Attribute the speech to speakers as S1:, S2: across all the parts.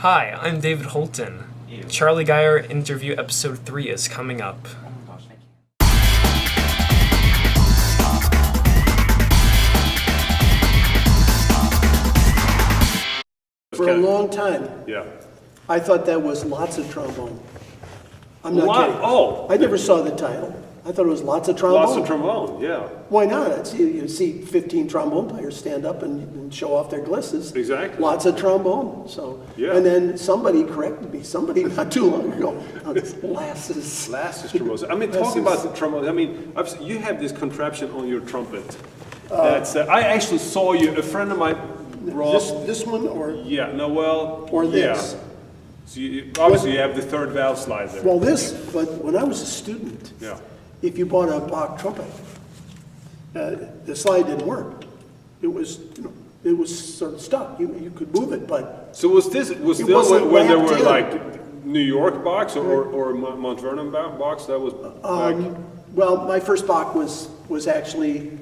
S1: Hi, I'm David Holton. Charlie Geyer interview episode 3 is coming up.
S2: For a long time,
S3: Yeah.
S2: I thought that was Lassus Trombone. I'm not kidding.
S3: Oh.
S2: I never saw the title. I thought it was Lassus Trombone.
S3: Lassus Trombone, yeah.
S2: Why not? You see 15 trombone players stand up and show off their glisses.
S3: Exactly.
S2: Lassus Trombone. So,
S3: Yeah.
S2: And then somebody corrected me. Somebody not too long ago. Oh, it's Lassus.
S3: Lassus Trombone. I mean, talking about the trombone, I mean, you have this contraption on your trumpet. That's. I actually saw you. A friend of mine brought.
S2: This one or
S3: Yeah. No. Well.
S2: or this?
S3: Yeah. So obviously you have the third valve slide there.
S2: Well, but when I was a student,
S3: Yeah.
S2: if you bought a Bach trumpet, the slide didn't work. It was, it was sort of stuck. You could move it, but
S3: So was still
S2: wasn't
S3: when there
S2: wrapped
S3: were
S2: in.
S3: like New York box or Mount Vernon box that was back?
S2: well, my first Bach was actually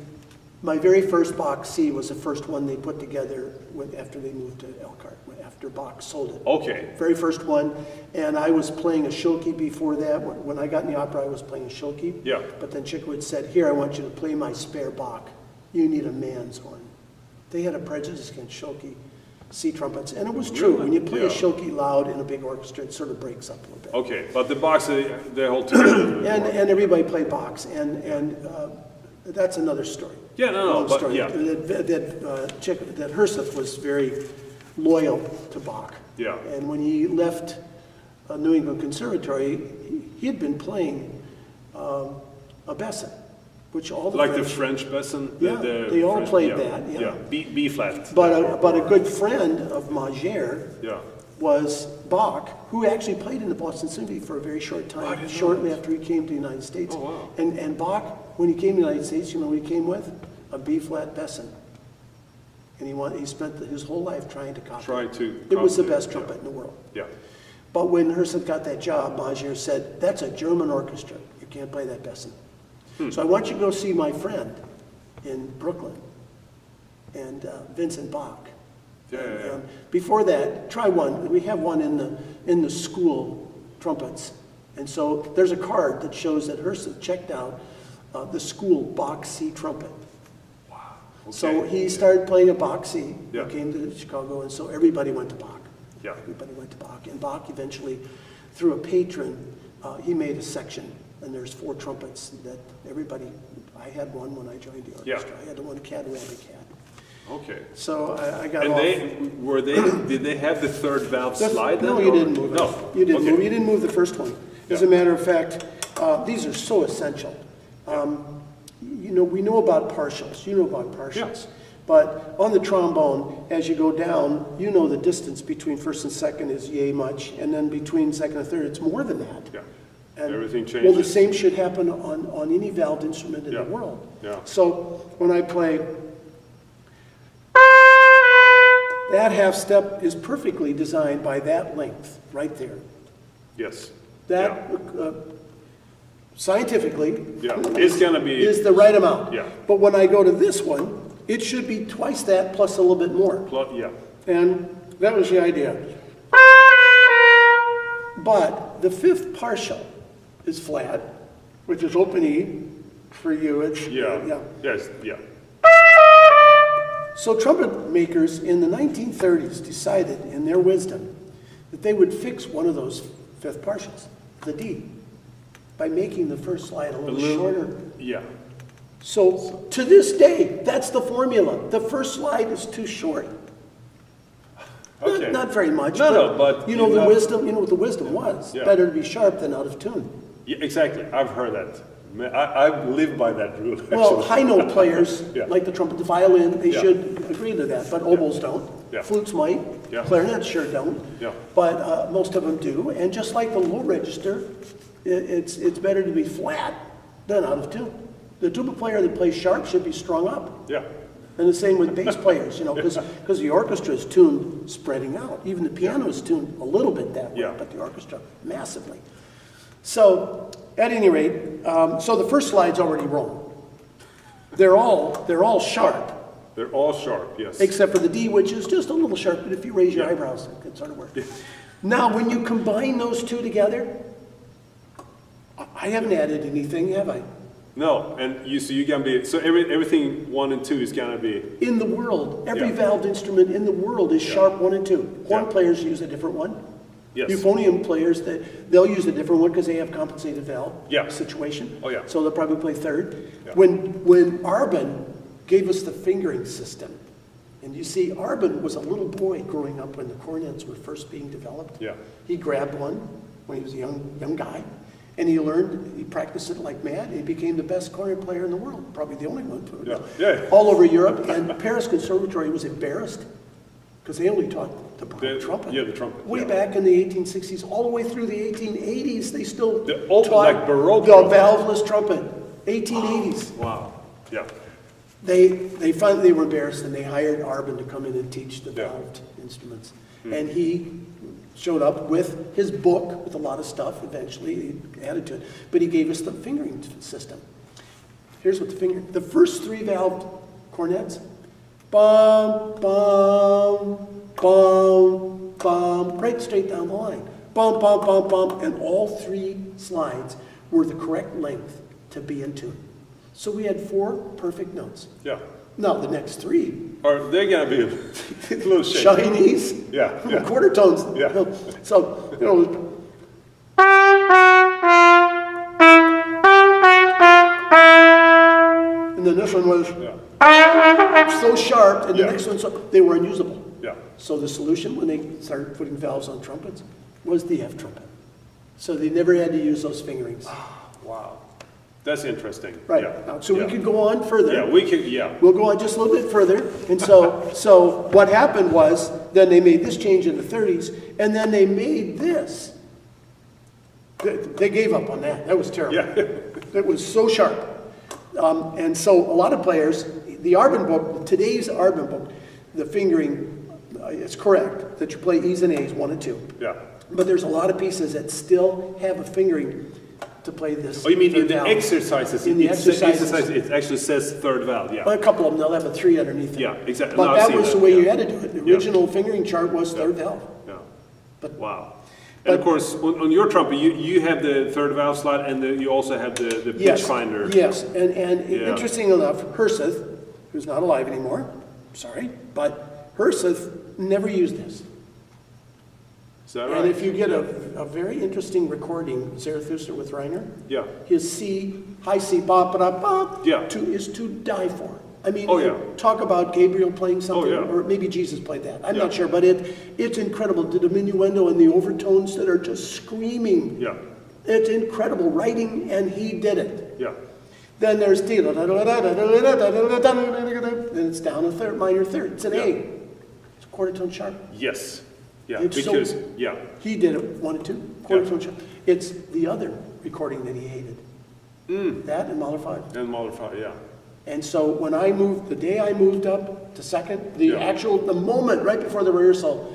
S2: my very first Bach C was the first one they put together after they moved to Elkhart. After Bach sold it.
S3: Okay.
S2: Very first one, and I was playing a Schilke before that. When I got in the opera, I was playing a Schilke.
S3: Yeah.
S2: But then Chickwood said, "Here, I want you to play my spare Bach. You need a man's horn." They had a prejudice against Schilke C trumpets, and it was true.
S3: Really?
S2: When you play a
S3: Yeah.
S2: Schilke loud in a big orchestra, it sort of breaks up a little bit.
S3: Okay, but the box they hold together.
S2: And everybody played Bachs, and that's another story.
S3: Yeah, no,
S2: Long
S3: but
S2: story.
S3: yeah.
S2: That Herseth was very loyal to Bach.
S3: Yeah.
S2: And when he left New England Conservatory, he had been playing a Besson, which all the
S3: Like the French Besson?
S2: Yeah, they all played that, yeah.
S3: B flat.
S2: But a good friend of Geyer
S3: Yeah.
S2: was Bach, who actually played in the Boston Symphony for a very short
S3: I
S2: time,
S3: didn't know
S2: shortly
S3: that.
S2: after he came to the United States.
S3: Oh, wow.
S2: And Bach, when he came to the United States, you know what he came with? A B-flat Besson. And he spent his whole life trying to copy it. It was the best trumpet in the world.
S3: Yeah.
S2: But when Herseth got that job, Geyer said, "That's a German orchestra. You can't play that Besson." So I want you to go see my friend in Brooklyn, and Vincent Bach.
S3: Yeah.
S2: Before that, try one. We have one in the school trumpets, and so there's a card that shows that Herseth checked out the school Bach C trumpet.
S3: Okay.
S2: So he started playing a Bach C.
S3: Yeah.
S2: He came to Chicago, and so everybody went to Bach.
S3: Yeah.
S2: Everybody went to Bach, and Bach eventually, through a patron, he made a section, and there's 4 trumpets that everybody. I had one when I joined the orchestra.
S3: Yeah.
S2: I had the one Cat Rabbit Cat.
S3: Okay.
S2: So I got
S3: And
S2: off.
S3: did they have the third valve slide then?
S2: No, you
S3: or-
S2: didn't move it.
S3: No.
S2: You didn't
S3: Okay.
S2: move. You didn't move the first one. As
S3: Yeah.
S2: a matter of fact, these are so essential. We know about partials. You know about partials.
S3: Yeah.
S2: But on the trombone, as you go down, you know the distance between first and second is yay much, and then between second and third, it's more than that.
S3: Yeah.
S2: And,
S3: Everything
S2: Well, the
S3: changes.
S2: same should happen on any valved instrument in
S3: Yeah.
S2: the world.
S3: Yeah.
S2: So when I play, that half step is perfectly designed by that length right there.
S3: Yes.
S2: That scientifically
S3: Yeah. It's gonna be.
S2: is the right amount.
S3: Yeah.
S2: But when I go to this one, it should be twice that plus a little bit more.
S3: Yeah.
S2: And that was the idea. But the 5th partial is flat, which is open E for you. It's
S3: Yeah. Yes. Yeah.
S2: So trumpet makers in the 1930s decided, in their wisdom, that they would fix one of those 5th partials, the D, by making the first slide a little shorter.
S3: Yeah.
S2: So to this day, that's the formula. The first slide is too short.
S3: Okay.
S2: Not very much.
S3: No, but
S2: you know
S3: you
S2: the
S3: have-
S2: wisdom. You know what the wisdom was.
S3: Yeah.
S2: Better to be sharp than out of tune.
S3: Yeah. Exactly. I've heard that. I live by that rule.
S2: Well,
S3: actually.
S2: high note players,
S3: Yeah.
S2: like the trumpet, the violin, they
S3: Yeah.
S2: should agree to that, but oboes don't.
S3: Yeah.
S2: Flutes might.
S3: Yeah.
S2: Clarinets sure don't.
S3: Yeah.
S2: But most of them do. And just like the low register, it's better to be flat than out of tune. The tuba player that plays sharp should be strung up.
S3: Yeah.
S2: And the same with bass players, because the orchestra is tuned spreading out. Even the piano is tuned a little bit that way,
S3: Yeah.
S2: but the orchestra massively. So, at any rate, so the first slide's already wrong. They're all sharp,
S3: They're all sharp, yes.
S2: Except for the D, which is just a little sharp, but if you raise your eyebrows, it can sort of work. Now, when you combine those two together, I haven't added anything, have I?
S3: No, and you can be, so everything 1 and 2 is gonna be,
S2: In the world, every
S3: Yeah.
S2: valved instrument in the world is sharp 1 and 2. Horn
S3: Yeah.
S2: players use a different one.
S3: yes.
S2: Euphonium players, they'll use a different one because they have compensated valve
S3: Yeah.
S2: situation.
S3: Oh, yeah.
S2: So they'll probably play third.
S3: Yeah.
S2: When Arbin gave us the fingering system, and you see, Arbin was a little boy growing up when the cornets were first being developed.
S3: Yeah.
S2: He grabbed one when he was a young guy, and he practiced it like mad, and he became the best cornet player in the world, probably the only one.
S3: Yeah. Yeah.
S2: All over Europe, and Paris Conservatory was embarrassed because they only taught the trumpet.
S3: Yeah, the trumpet.
S2: Way
S3: yeah.
S2: back in the 1860s, all the way through the 1880s, they still
S3: The old,
S2: taught
S3: like Baroque
S2: the
S3: trumpet.
S2: valveless trumpet. 1880s.
S3: Wow, yeah,
S2: They finally were embarrassed, and they hired Arbin to come in and teach the
S3: Yeah.
S2: valved instruments. And he showed up with his book with a lot of stuff. Eventually, he added to it, but he gave us the fingering system. Here's what the first 3 valved cornets, bum bum bum bum, right straight down the line, bum bum bum bum, and all 3 slides were the correct length to be in tune. So we had 4 perfect notes.
S3: yeah.
S2: Now the next 3,
S3: Or they're gonna be a little shaky.
S2: Chinese,
S3: Yeah, yeah.
S2: quarter tones.
S3: Yeah.
S2: So, you know, and then this one was
S3: Yeah,
S2: so sharp, and the
S3: Yeah.
S2: next one, so they were unusable.
S3: yeah,
S2: So the solution when they started putting valves on trumpets was the F trumpet. So they never had to use those fingerings.
S3: wow. That's interesting.
S2: Right.
S3: Yeah.
S2: Now, so
S3: yeah.
S2: we could go on further.
S3: Yeah, we can, yeah,
S2: We'll go on just a little bit further. And so what happened was, then they made this change in the 30s, and then they made this. They gave up on that. That was terrible.
S3: yeah,
S2: It was so sharp. And so a lot of players, the Arbin book, today's Arbin book, the fingering, it's correct that you play E's and A's, 1 and 2.
S3: yeah.
S2: But there's a lot of pieces that still have a fingering to play this.
S3: Oh, you mean in
S2: third
S3: the
S2: valve.
S3: exercises?
S2: In the
S3: It's the
S2: exercises.
S3: It actually says third valve, yeah.
S2: Well, a couple of them, they'll have a 3 underneath it.
S3: Yeah, exactly.
S2: But
S3: No, I've
S2: that
S3: seen
S2: was
S3: that,
S2: the way you
S3: yeah.
S2: had to do it. The
S3: Yeah.
S2: original fingering chart was third valve.
S3: Yeah.
S2: But-
S3: Wow. And of course, on your trumpet, you have the third valve slide, and you also have the pitch
S2: Yes,
S3: finder.
S2: yes, and
S3: Yeah.
S2: interesting enough, Herseth, who's not alive anymore, sorry, but Herseth never used this.
S3: Is that right?
S2: And if you get a very interesting recording, Zarathustra with Reiner,
S3: Yeah.
S2: his C, high C, bop, bop, bop,
S3: Yeah.
S2: is to die for. I mean,
S3: Oh, yeah.
S2: talk about Gabriel playing something,
S3: Oh, yeah.
S2: or maybe Jesus played that. I'm
S3: Yeah.
S2: not sure, but it's incredible. The diminuendo and the overtones that are just screaming.
S3: Yeah,
S2: It's incredible writing, and he did it.
S3: yeah,
S2: Then there's D, then it's down a third, minor third. It's an
S3: Yeah.
S2: A. It's a quarter tone sharp.
S3: yes, yeah,
S2: It's so-
S3: because, yeah,
S2: He did it 1 and 2, quarter
S3: Yeah.
S2: tone sharp. It's the other recording that he hated. That and Mahler 5.
S3: and modifier, yeah,
S2: And so when the day I moved up to second,
S3: Yeah.
S2: the moment right before the rehearsal,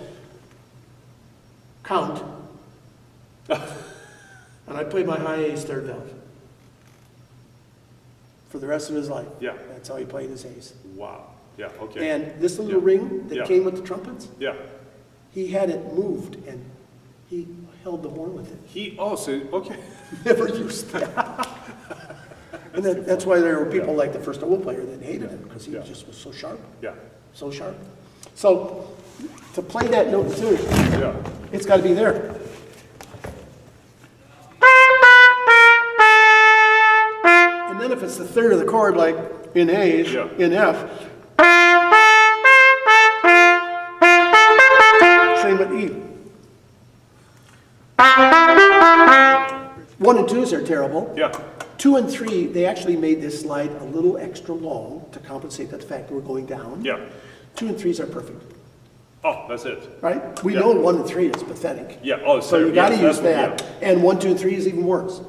S2: count. And I played my high A's third valve. For the rest of his life.
S3: Yeah.
S2: That's how he played his A's.
S3: wow, yeah, okay,
S2: And this little
S3: Yeah.
S2: ring that
S3: Yeah.
S2: came with the trumpets,
S3: yeah.
S2: he had it moved and he held the horn with it.
S3: He also, okay,
S2: Never used that. And that's why there were people like the first oboe player that hated him, because he
S3: Yeah.
S2: just was so sharp,
S3: yeah,
S2: so sharp. So to play that note in tune,
S3: yeah,
S2: it's got to be there. And then if it's the third of the chord, like in A's,
S3: Yeah.
S2: in F, same with E. 1 and 2s are terrible.
S3: yeah,
S2: 2 and 3, they actually made this slide a little extra long to compensate that the fact that we're going down.
S3: yeah.
S2: 2 and 3s are perfect,
S3: Oh, that's it.
S2: right? We
S3: Yeah.
S2: know 1 and 3 is pathetic.
S3: Yeah, oh,
S2: So you got to
S3: yes,
S2: use
S3: that's
S2: that. And 1, 2, and 3 is even worse.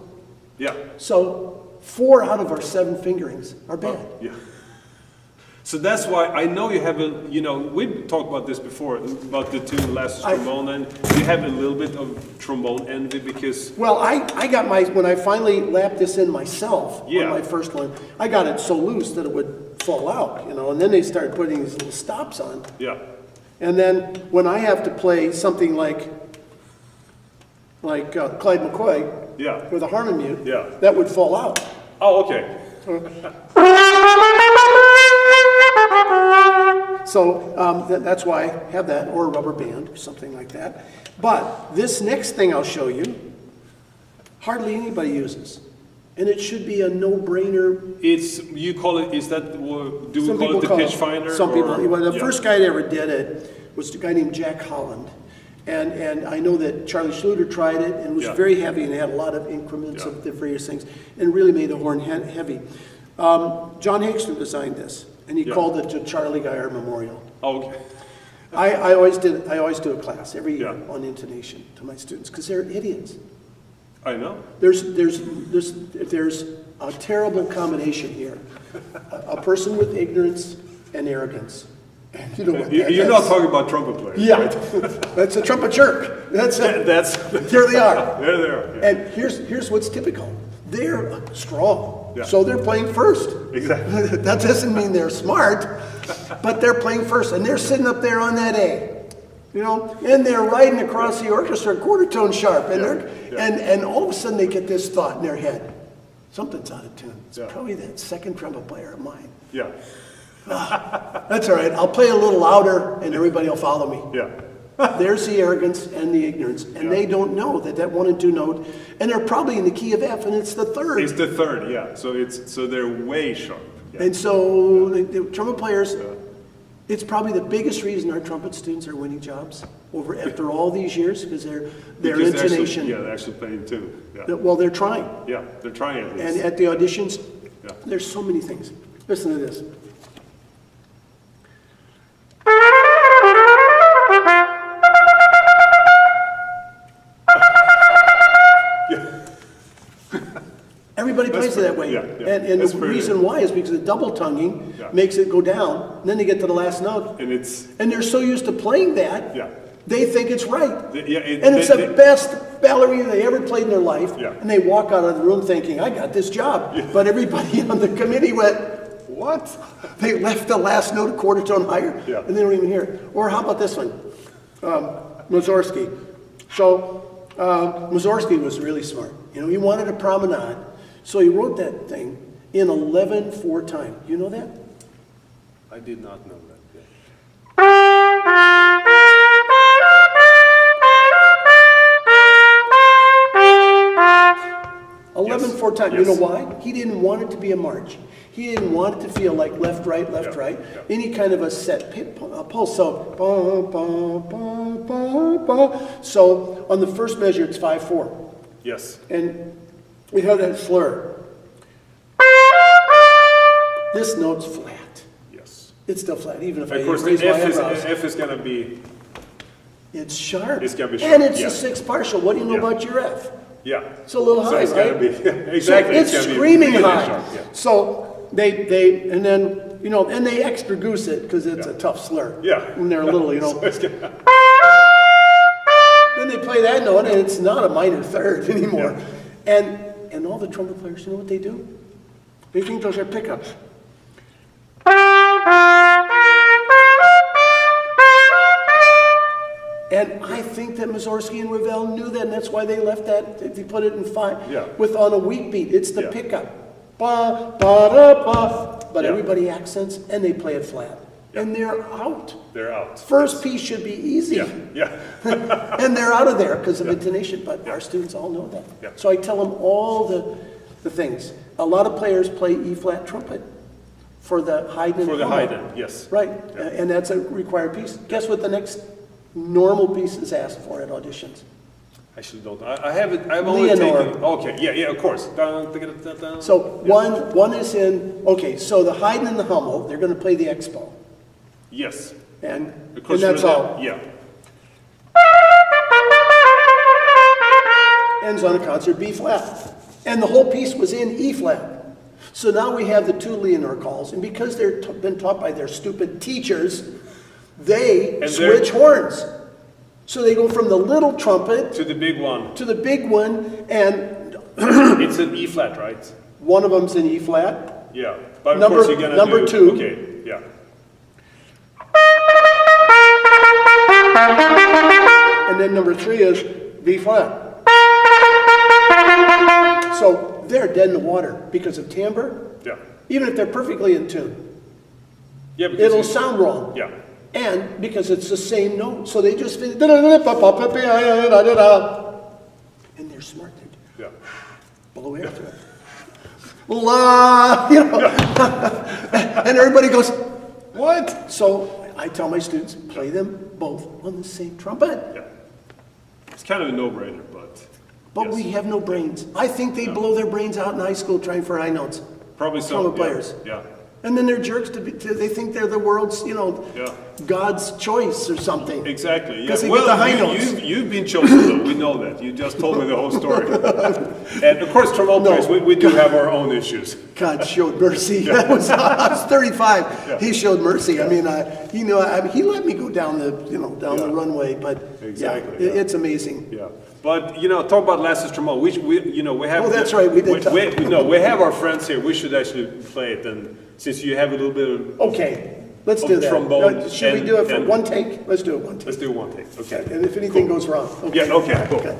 S3: Yeah,
S2: So 4 out of our 7 fingerings are bad.
S3: yeah. So that's why I know you haven't, we've talked about this before, about the two Lassus Trombone, and you have a little bit of trombone envy because,
S2: Well, I got when I finally lapped this in myself
S3: Yeah.
S2: on my first one, I got it so loose that it would fall out, you know, and then they started putting these little stops on.
S3: Yeah.
S2: And then when I have to play something like Clyde McCoy
S3: Yeah.
S2: with a harmon mute,
S3: Yeah.
S2: that would fall out.
S3: Oh, okay.
S2: So that's why I have that, or a rubber band, or something like that. But this next thing I'll show you, hardly anybody uses. And it should be a no-brainer.
S3: You call it, is that, do we
S2: Some
S3: call
S2: people
S3: it the
S2: call
S3: pitch finder?
S2: Some people, well, the
S3: yeah.
S2: first guy that ever did it was a guy named Jack Holland. And I know that Charlie Schluter tried it and was
S3: Yeah.
S2: very heavy and had a lot of increments
S3: Yeah.
S2: of the various things and really made the horn heavy. John Hagstrom designed this, and he
S3: Yeah.
S2: called it the Charlie Geyer Memorial.
S3: Oh, okay.
S2: I always do a class every year
S3: Yeah.
S2: on intonation to my students because they're idiots.
S3: I know.
S2: There's a terrible combination here. A person with ignorance and arrogance. And you know what that
S3: You're
S2: is.
S3: not talking about trumpet players.
S2: Yeah, that's a trumpet jerk. That's it.
S3: That's,
S2: Here they are.
S3: there they are. Yeah.
S2: And here's what's typical. They're strong,
S3: Yeah.
S2: so they're playing first.
S3: Exactly.
S2: That doesn't mean they're smart, but they're playing first, and they're sitting up there on that A. You know, and they're riding across the orchestra quarter tone sharp, and and all of a sudden they get this thought in their head: something's out of tune. It's
S3: Yeah.
S2: probably that second trumpet player of mine.
S3: Yeah.
S2: That's all right. I'll play a little louder, and everybody will follow me.
S3: Yeah.
S2: There's the arrogance and the ignorance, and they don't know that one and two note, and they're probably in the key of F, and it's the third.
S3: It's the third, yeah. So they're way sharp. Yeah.
S2: And so the trumpet players, it's probably the biggest reason our trumpet students are winning jobs after all these years because their
S3: Because
S2: intonation.
S3: they're actually playing too. Yeah.
S2: Well, they're trying,
S3: Yeah, they're trying at least.
S2: and at the auditions,
S3: Yeah.
S2: there's so many things. Listen to this. Everybody plays it that way.
S3: Yeah, yeah.
S2: And
S3: That's
S2: the
S3: pretty
S2: reason
S3: good.
S2: why is because the double tonguing
S3: Yeah.
S2: makes it go down, and then they get to the last note.
S3: And it's,
S2: And they're so used to playing that,
S3: yeah.
S2: they think it's right.
S3: Yeah,
S2: And it's the best ballerina they ever played in their life.
S3: Yeah.
S2: And they walk out of the room thinking, I got this job. But everybody on the committee went, what? They left the last note a quarter tone higher,
S3: Yeah.
S2: and they don't even hear it. Or how about this one? Mussorgsky. So Mussorgsky was really smart. You know, he wanted a promenade, so he wrote that thing in 11/4 time. You know that?
S3: I did not know that. Yeah.
S2: 11/4 time. You
S3: Yes.
S2: know why? He didn't want it to be a march. He didn't want it to feel like left, right, left,
S3: Yeah,
S2: right.
S3: yeah.
S2: Any kind of a set pulse. So, ba, ba, ba, ba, ba. So on the first measure, it's 5/4,
S3: Yes.
S2: and we have that slur. This note's flat.
S3: Yes.
S2: It's still flat, even if I
S3: Of course, the
S2: raise my
S3: F
S2: eyebrows.
S3: is going to be,
S2: It's sharp.
S3: It's gotta be
S2: And
S3: sharp,
S2: it's
S3: yeah.
S2: a sixth partial. What do you know
S3: Yeah.
S2: about your F?
S3: yeah.
S2: It's a little
S3: So
S2: high,
S3: it's
S2: right?
S3: gotta be, exactly.
S2: So it's
S3: gotta be
S2: screaming
S3: really
S2: high.
S3: sharp, yeah.
S2: So they and then, you know, and they extra goose it because it's
S3: Yeah.
S2: a tough slur.
S3: Yeah.
S2: When they're little, you know.
S3: So it's gonna-
S2: Then they play that note and it's not a minor third anymore. And all the trumpet players, you know what they do? They think those are pickups. And I think that Mussorgsky and Ravel knew that, and that's why they left that, they put it in five,
S3: Yeah.
S2: with on a weak beat. It's the
S3: Yeah.
S2: pickup. Ba, ba, da, ba. But
S3: Yeah.
S2: everybody accents, and they play it flat.
S3: Yeah.
S2: And they're out.
S3: They're out.
S2: First piece should be easy.
S3: Yeah, yeah.
S2: And they're out of there because of intonation, but our students all know that.
S3: Yeah.
S2: So I tell them all the things. A lot of players play E-flat trumpet for the Haydn.
S3: For the
S2: and
S3: Haydn, yes.
S2: Right,
S3: Yeah.
S2: and that's a required piece. Guess what the next normal piece is asked for at auditions?
S3: I actually don't. I haven't. I've only
S2: Leonore.
S3: taken. Okay. Yeah. Yeah. Of course. Down. Down.
S2: So one is in, okay, so the Haydn and the Hummel, they're going to play the Expo.
S3: Yes.
S2: And
S3: Because
S2: that's
S3: for the-
S2: all.
S3: Yeah.
S2: Ends on a concert B flat. And the whole piece was in E flat. So now we have the two Leonore calls, and because they're been taught by their stupid teachers, they
S3: And
S2: switch horns. So they go from the little trumpet
S3: To the big one.
S2: to the big one, and
S3: It's an E flat, right?
S2: one of them's in E flat,
S3: Yeah, but of
S2: Number-
S3: course you're gonna
S2: number
S3: do,
S2: two.
S3: Okay, yeah.
S2: And then number 3 is B flat. So they're dead in the water because of timbre,
S3: Yeah.
S2: even if they're perfectly in tune.
S3: Yeah, because
S2: It'll
S3: it's-
S2: sound wrong.
S3: Yeah.
S2: And because it's the same note. So they just finish, and they're smart. They
S3: Yeah.
S2: blow air to it. La, and everybody goes, what? So I tell my students, play them both on the same trumpet.
S3: Yeah. It's kind of a no-brainer, but.
S2: But
S3: yes.
S2: we have no brains. I think they blow their brains out in high school trying for high notes.
S3: Probably so.
S2: Trumpet
S3: Yeah.
S2: players.
S3: Yeah.
S2: And then they're jerks they think they're the world's,
S3: Yeah.
S2: God's choice or something.
S3: Exactly. Yeah.
S2: Because they get the high notes.
S3: You've been chosen, though. We know that. You just told me the whole story. And of course, trombone players, we do have our own issues.
S2: God showed mercy. I was 35.
S3: Yeah.
S2: He showed mercy. I mean, he let me go down the, down the
S3: Yeah.
S2: runway. But
S3: Exactly,
S2: yeah,
S3: yeah.
S2: it's amazing.
S3: Yeah, but talk about Lassus Trombone. We have.
S2: Oh, that's right, we did talk
S3: we have our friends here. We should actually play it, and since you have a little bit of,
S2: Okay, let's
S3: Of
S2: do that.
S3: trombone
S2: Should we
S3: and-
S2: do it for
S3: and-
S2: one take? Let's do it one take.
S3: let's do one take. Okay.
S2: And if anything goes wrong. Okay.
S3: Yeah. Okay. Cool.
S2: Okay.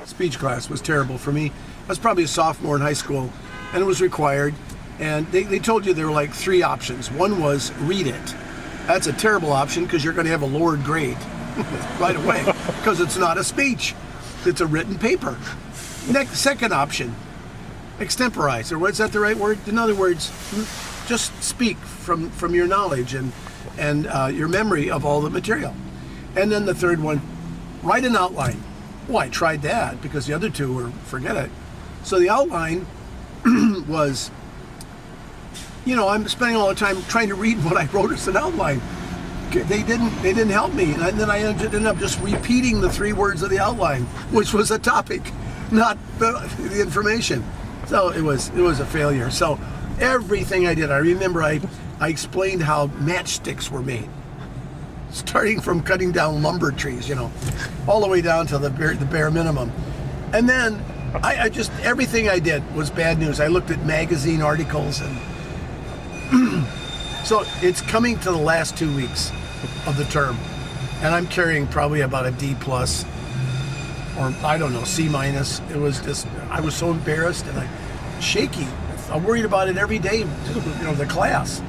S2: Speech class was terrible for me. I was probably a sophomore in high school, and it was required. And they told you there were like 3 options. One was read it. That's a terrible option because you're going to have a lowered grade right away because it's not a speech. It's a written paper. Second option, extemporize, or is that the right word? In other words, just speak from your knowledge and your memory of all the material. And then the third one, write an outline. Well, I tried that because the other 2 were forget it. So the outline was, I'm spending all the time trying to read what I wrote as an outline. They didn't help me, and then I ended up just repeating the 3 words of the outline, which was a topic, not the information. So it was a failure. So everything I did, I remember I explained how matchsticks were made. Starting from cutting down lumber trees, all the way down to the bare minimum. And then I just, everything I did was bad news. I looked at magazine articles and so it's coming to the last 2 weeks of the term. And I'm carrying probably about a D plus or I don't know, C minus. It was just, I was so embarrassed and shaky. I worried about it every day, the class.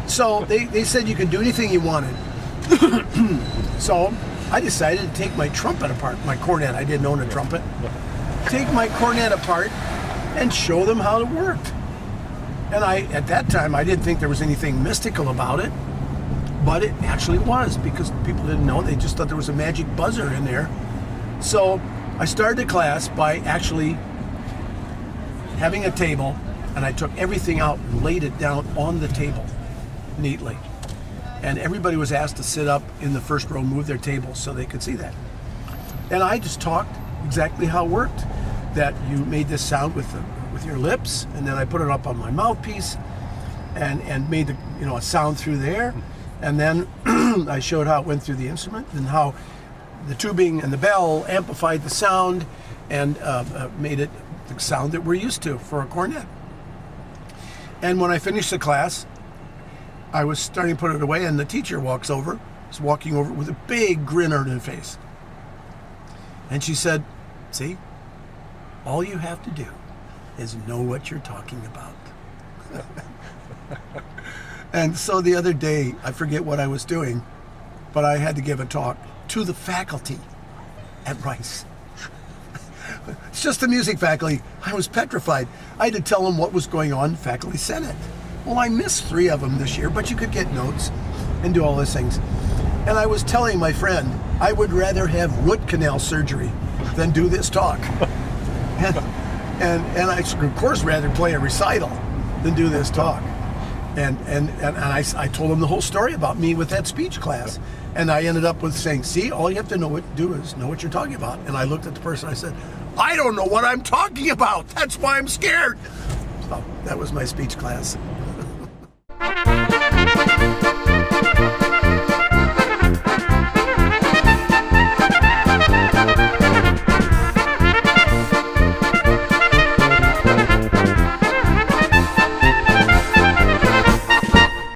S2: So they said you could do anything you wanted. So I decided to take my trumpet apart, my cornet. I didn't own a trumpet. Take my cornet apart and show them how it worked. And at that time, I didn't think there was anything mystical about it, but it actually was because people didn't know. They just thought there was a magic buzzer in there. So I started the class by actually having a table, and I took everything out and laid it down on the table neatly. And everybody was asked to sit up in the first row, move their tables so they could see that. And I just talked exactly how it worked. That you made this sound with your lips, and then I put it up on my mouthpiece, and made a sound through the air. And then I showed how it went through the instrument and how the tubing and the bell amplified the sound and made it the sound that we're used to for a cornet. And when I finished the class, I was starting to put it away, and the teacher was walking over with a big grin on her face. And she said, "See, all you have to do is know what you're talking about." And so the other day, I forget what I was doing, but I had to give a talk to the faculty at Rice.
S4: It's just the music faculty. I was petrified. I had to tell them what was going on in faculty senate. Well, I missed 3 of them this year, but you could get notes and do all those things. And I was telling my friend, I would rather have root canal surgery than do this talk. and I, of course, rather play a recital than do this talk. And I told him the whole story about me with that speech class. And I ended up with saying, see, all you have to do is know what you're talking about. And I looked at the person, I said, I don't know what I'm talking about. That's why I'm scared. So that was my speech class.